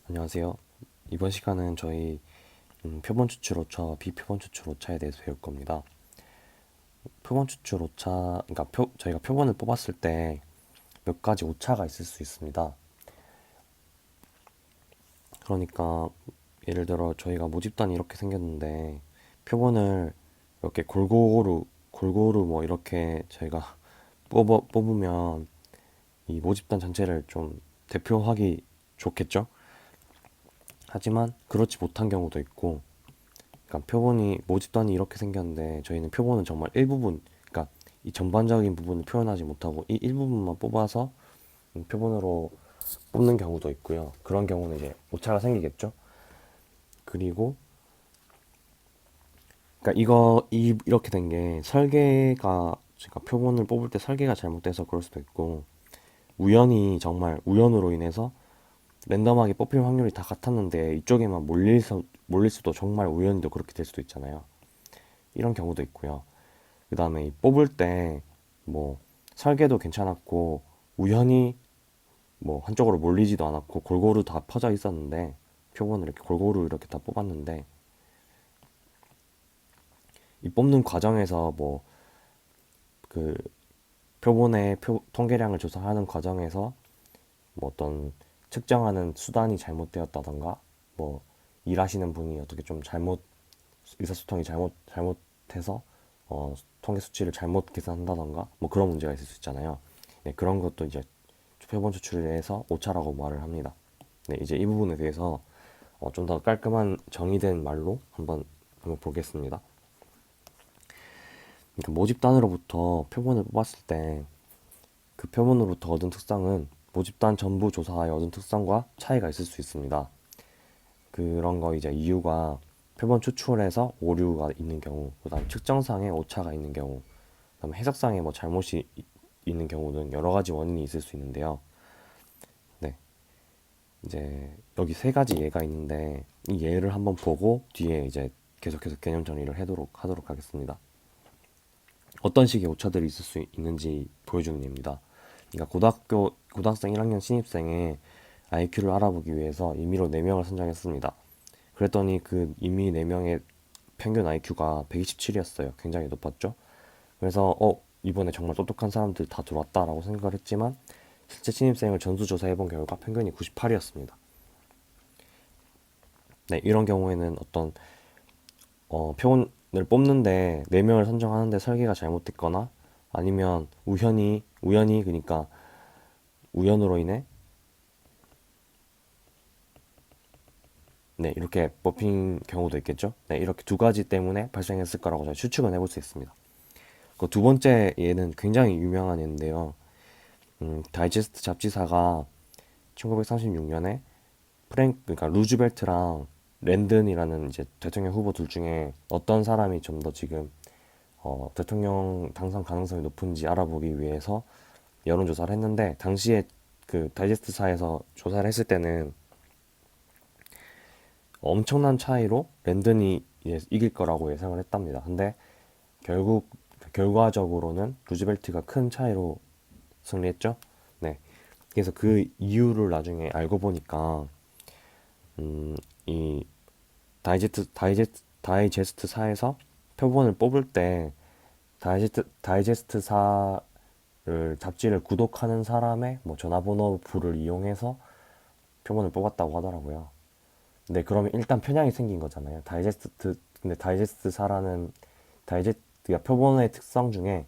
안녕하세요. 이번 시간은 저희 표본 추출 오차와 비표본 추출 오차에 대해서 배울 겁니다. 표본 추출 오차, 그러니까 저희가 표본을 뽑았을 때 몇 가지 오차가 있을 수 있습니다. 그러니까 예를 들어 저희가 모집단이 이렇게 생겼는데 표본을 이렇게 골고루 뭐 이렇게 저희가 뽑으면 이 모집단 전체를 좀 대표하기 좋겠죠? 하지만 그렇지 못한 경우도 있고, 그러니까 표본이 모집단이 이렇게 생겼는데 저희는 표본은 정말 일부분, 그러니까 이 전반적인 부분을 표현하지 못하고 이 일부분만 뽑아서 표본으로 뽑는 경우도 있고요. 그런 경우는 이제 오차가 생기겠죠. 그리고 그러니까 이렇게 된 게 설계가, 그러니까 표본을 뽑을 때 설계가 잘못돼서 그럴 수도 있고, 우연히 정말 우연으로 인해서 랜덤하게 뽑힐 확률이 다 같았는데 이쪽에만 몰릴 수도, 정말 우연히도 그렇게 될 수도 있잖아요. 이런 경우도 있고요. 그 다음에 뽑을 때 뭐 설계도 괜찮았고 우연히 뭐 한쪽으로 몰리지도 않았고 골고루 다 퍼져 있었는데, 표본을 이렇게 골고루 이렇게 다 뽑았는데 이 뽑는 과정에서 뭐 그 표본의 통계량을 조사하는 과정에서 뭐 어떤 측정하는 수단이 잘못되었다던가, 뭐 일하시는 분이 어떻게 좀 의사소통이 잘못해서 통계 수치를 잘못 계산한다던가 뭐 그런 문제가 있을 수 있잖아요. 네, 그런 것도 이제 표본 추출에서 오차라고 말을 합니다. 네, 이제 이 부분에 대해서 좀 더 깔끔한 정의된 말로 한번 보겠습니다. 그러니까 모집단으로부터 표본을 뽑았을 때 그 표본으로부터 얻은 특성은 모집단 전부 조사하에 얻은 특성과 차이가 있을 수 있습니다. 그런 거 이제 이유가 표본 추출에서 오류가 있는 경우, 그다음 측정상에 오차가 있는 경우, 그다음 해석상에 뭐 잘못이 있는 경우는 여러 가지 원인이 있을 수 있는데요. 네, 이제 여기 세 가지 예가 있는데 이 예를 한번 보고 뒤에 이제 계속해서 개념 정리를 하도록 하겠습니다. 어떤 식의 오차들이 있을 수 있는지 보여주는 예입니다. 그러니까 고등학생 1학년 신입생의 IQ를 알아보기 위해서 임의로 4명을 선정했습니다. 그랬더니 그 임의 4명의 평균 IQ가 127이었어요. 굉장히 높았죠. 그래서 이번에 정말 똑똑한 사람들 다 들어왔다라고 생각을 했지만 실제 신입생을 전수조사해본 결과 평균이 98이었습니다. 네, 이런 경우에는 어떤 표본을 뽑는데 4명을 선정하는데 설계가 잘못됐거나, 아니면 우연히, 그러니까 우연으로 인해 네, 이렇게 뽑힌 경우도 있겠죠. 네, 이렇게 두 가지 때문에 발생했을 거라고 저희 추측은 해볼 수 있습니다. 그 두 번째 예는 굉장히 유명한 예인데요. 다이제스트 잡지사가 1936년에 그러니까 루즈벨트랑 랜든이라는 이제 대통령 후보 둘 중에 어떤 사람이 좀 더 지금 대통령 당선 가능성이 높은지 알아보기 위해서 여론조사를 했는데, 당시에 그 다이제스트사에서 조사를 했을 때는 엄청난 차이로 랜든이 이길 거라고 예상을 했답니다. 근데 결과적으로는 루즈벨트가 큰 차이로 승리했죠. 네. 그래서 그 이유를 나중에 알고 보니까 이 다이제스트사에서 표본을 뽑을 때 다이제스트사를 잡지를 구독하는 사람의 뭐 전화번호부를 이용해서 표본을 뽑았다고 하더라고요. 네, 그러면 일단 편향이 생긴 거잖아요. 근데 다이제스트가 표본의 특성 중에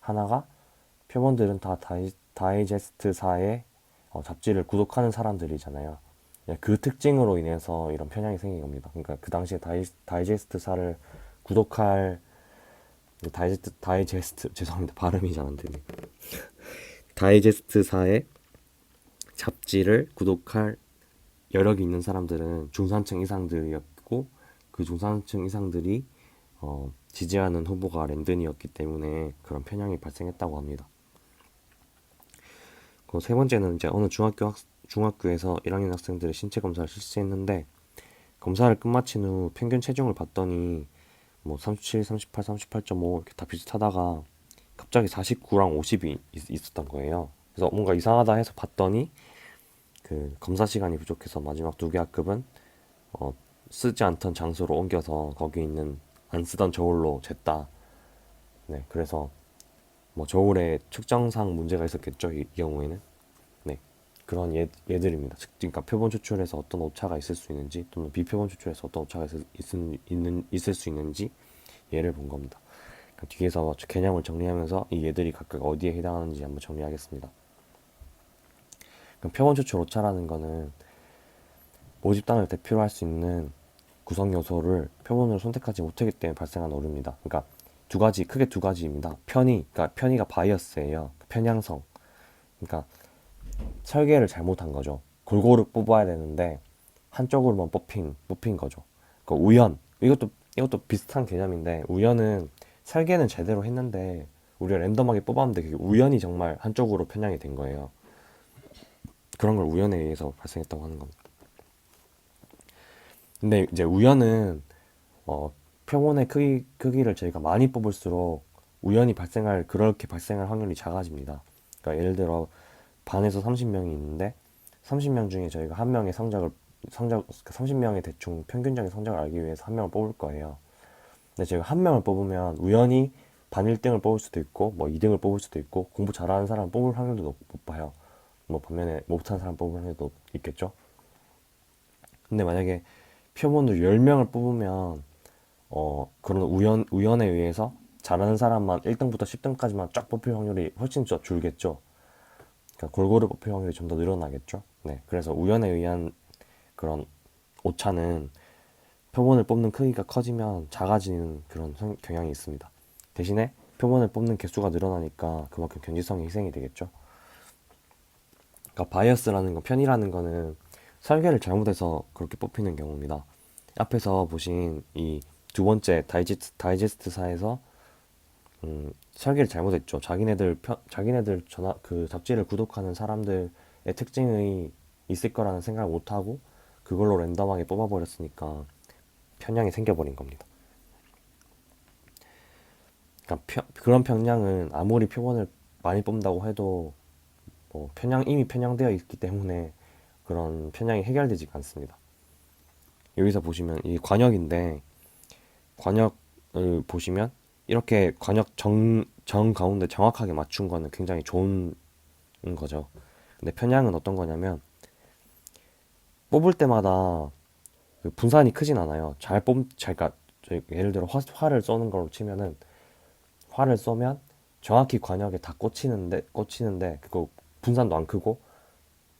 하나가, 표본들은 다 다이제스트사의 잡지를 구독하는 사람들이잖아요. 네, 그 특징으로 인해서 이런 편향이 생긴 겁니다. 그러니까 그 당시에 다이제스트사를 구독할, 죄송합니다. 발음이 잘 안 되네요. 다이제스트사의 잡지를 구독할 여력이 있는 사람들은 중산층 이상들이었고, 그 중산층 이상들이 지지하는 후보가 랜든이었기 때문에 그런 편향이 발생했다고 합니다. 그 세 번째는 이제 어느 중학교에서 1학년 학생들의 신체 검사를 실시했는데, 검사를 끝마친 후 평균 체중을 봤더니 뭐 37, 38, 38.5 이렇게 다 비슷하다가 갑자기 49랑 50이 있었던 거예요. 그래서 뭔가 이상하다 해서 봤더니 그 검사 시간이 부족해서 마지막 두 개 학급은 어, 쓰지 않던 장소로 옮겨서 거기 있는 안 쓰던 저울로 쟀다. 네, 그래서 뭐 저울에 측정상 문제가 있었겠죠. 이 경우에는. 네, 그런 예들입니다. 그러니까 표본 추출에서 어떤 오차가 있을 수 있는지 또는 비표본 추출에서 어떤 오차가 있을 수 있는지 예를 본 겁니다. 그러니까 뒤에서 개념을 정리하면서 이 예들이 각각 어디에 해당하는지 한번 정리하겠습니다. 그럼 표본 추출 오차라는 거는 모집단을 대표로 할 수 있는 구성 요소를 표본으로 선택하지 못하기 때문에 발생한 오류입니다. 그러니까 크게 두 가지입니다. 그러니까 편의가 바이어스예요. 편향성. 그러니까 설계를 잘못한 거죠. 골고루 뽑아야 되는데 한쪽으로만 뽑힌 거죠. 그러니까 우연. 이것도 비슷한 개념인데 우연은 설계는 제대로 했는데 우리가 랜덤하게 뽑았는데 그게 우연히 정말 한쪽으로 편향이 된 거예요. 그런 걸 우연에 의해서 발생했다고 하는 겁니다. 근데 이제 우연은 어, 표본의 크기를 저희가 많이 뽑을수록 그렇게 발생할 확률이 작아집니다. 그러니까 예를 들어 반에서 30명이 있는데 30명 중에 저희가 한 명의 30명의 대충 평균적인 성적을 알기 위해서 한 명을 뽑을 거예요. 근데 저희가 한 명을 뽑으면 우연히 반 1등을 뽑을 수도 있고 뭐 2등을 뽑을 수도 있고 공부 잘하는 사람 뽑을 확률도 높아요. 뭐 반면에 못하는 사람 뽑을 확률도 있겠죠. 근데 만약에 표본을 10명을 뽑으면 그런 우연에 의해서 잘하는 사람만 1등부터 10등까지만 쫙 뽑힐 확률이 훨씬 더 줄겠죠. 그러니까 골고루 뽑힐 확률이 좀 더 늘어나겠죠. 네, 그래서 우연에 의한 그런 오차는 표본을 뽑는 크기가 커지면 작아지는 그런 경향이 있습니다. 대신에 표본을 뽑는 개수가 늘어나니까 그만큼 견지성이 희생이 되겠죠. 그러니까 바이어스라는 거, 편이라는 거는 설계를 잘못해서 그렇게 뽑히는 경우입니다. 앞에서 보신 이 두 번째 다이제스트사에서 설계를 잘못했죠. 자기네들 그 잡지를 구독하는 사람들의 특징이 있을 거라는 생각을 못하고 그걸로 랜덤하게 뽑아버렸으니까 편향이 생겨버린 겁니다. 그러니까 그런 편향은 아무리 표본을 많이 뽑는다고 해도 뭐 이미 편향되어 있기 때문에 그런 편향이 해결되지 않습니다. 여기서 보시면 이 관역인데 관역을 보시면 이렇게 관역 정 가운데 정확하게 맞춘 거는 굉장히 좋은 거죠. 근데 편향은 어떤 거냐면 뽑을 때마다 그 분산이 크진 않아요. 그러니까 예를 들어 화를 쏘는 걸로 치면은 화를 쏘면 정확히 관역에 다 꽂히는데 그거 분산도 안 크고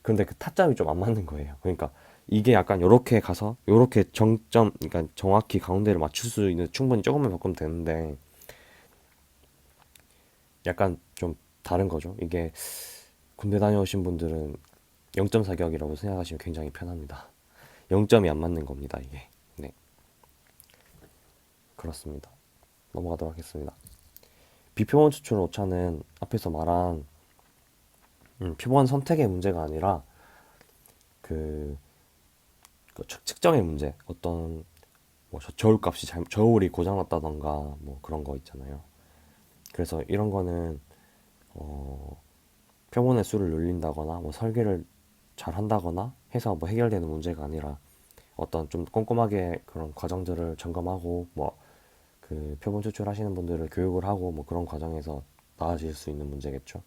그런데 그 타점이 좀 안 맞는 거예요. 그러니까 이게 약간 요렇게 가서 요렇게 그러니까 정확히 가운데를 맞출 수 있는 충분히 조금만 바꾸면 되는데 약간 좀 다른 거죠. 이게 군대 다녀오신 분들은 0점 사격이라고 생각하시면 굉장히 편합니다. 0점이 안 맞는 겁니다, 이게. 네, 그렇습니다. 넘어가도록 하겠습니다. 비표본 추출 오차는 앞에서 말한 표본 선택의 문제가 아니라 그, 그 측정의 문제, 어떤 뭐 저울이 고장났다던가 뭐 그런 거 있잖아요. 그래서 이런 거는 어, 표본의 수를 늘린다거나 뭐 설계를 잘 한다거나 해서 뭐 해결되는 문제가 아니라 어떤 좀 꼼꼼하게 그런 과정들을 점검하고 뭐 그 표본 추출하시는 분들을 교육을 하고 뭐 그런 과정에서 나아질 수 있는 문제겠죠.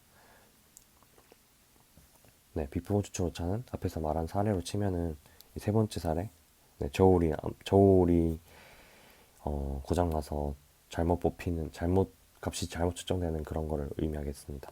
네, 비표본 추출 오차는 앞에서 말한 사례로 치면은 이 세 번째 사례, 네, 저울이 고장나서 값이 잘못 측정되는 그런 거를 의미하겠습니다.